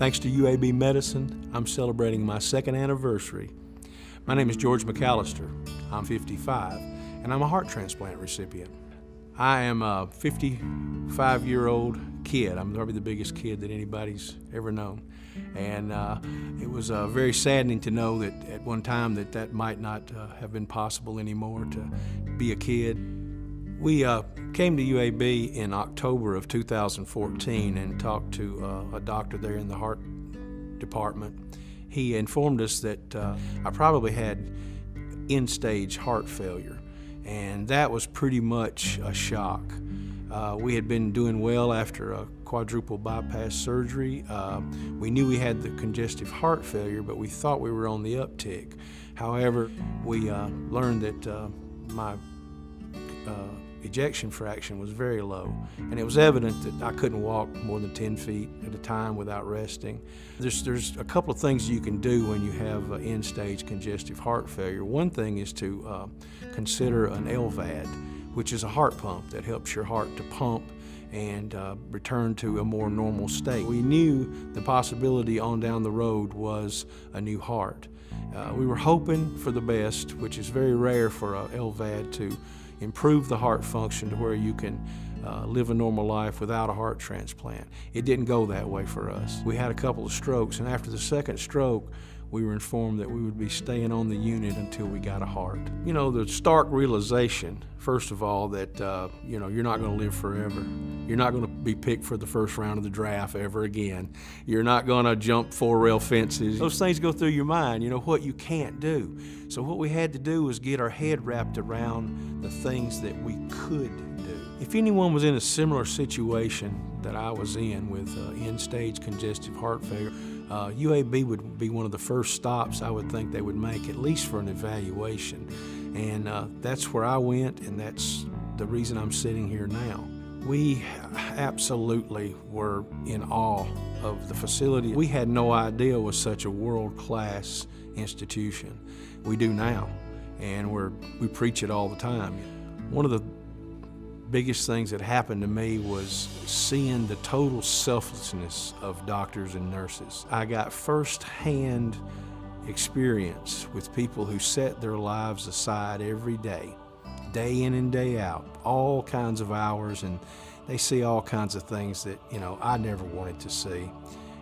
Thanks to UAB Medicine, I'm celebrating my second anniversary. My name is George McAllister. I'm 55, and I'm a heart transplant recipient. I am a 55-year-old kid. I'm probably the biggest kid that anybody's ever known. And it was very saddening to know that at one time that might not have been possible anymore to be a kid. We came to UAB in October of 2014 and talked to a doctor there in the heart department. He informed us that I probably had end-stage heart failure, and that was pretty much a shock. We had been doing well after a quadruple bypass surgery. We knew we had the congestive heart failure, but we thought we were on the uptick. However, we learned that my ejection fraction was very low, and it was evident that I couldn't walk more than 10 feet at a time without resting. There's a couple of things you can do when you have end-stage congestive heart failure. One thing is to consider an LVAD, which is a heart pump that helps your heart to pump and return to a more normal state. We knew the possibility on down the road was a new heart. We were hoping for the best, which is very rare for a LVAD to improve the heart function to where you can live a normal life without a heart transplant. It didn't go that way for us. We had a couple of strokes, and after the second stroke, we were informed that we would be staying on the unit until we got a heart. You know, the stark realization, first of all, that you know, you're not going to live forever. You're not going to be picked for the first round of the draft ever again. You're not going to jump 4-rail fences. Those things go through your mind, you know, what you can't do. So what we had to do was get our head wrapped around the things that we could do. If anyone was in a similar situation that I was in with end-stage congestive heart failure, UAB would be one of the first stops I would think they would make, at least for an evaluation. And that's where I went, and that's the reason I'm sitting here now. We absolutely were in awe of the facility. We had no idea it was such a world-class institution. We do now, and we preach it all the time. One of the biggest things that happened to me was seeing the total selflessness of doctors and nurses. I got first-hand experience with people who set their lives aside every day in and day out, all kinds of hours, and they see all kinds of things that, you know, I never wanted to see.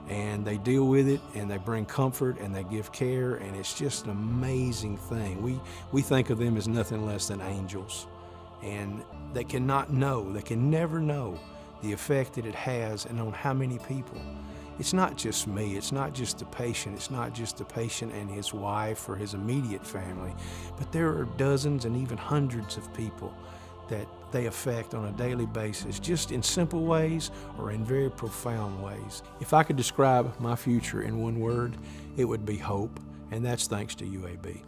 And they deal with it, and they bring comfort, and they give care, and it's just an amazing thing. We think of them as nothing less than angels. And they cannot know, they can never know the effect that it has and on how many people. It's not just me, it's not just the patient, it's not just the patient and his wife or his immediate family, but there are dozens and even hundreds of people that they affect on a daily basis, just in simple ways or in very profound ways. If I could describe my future in one word, it would be hope, and that's thanks to UAB.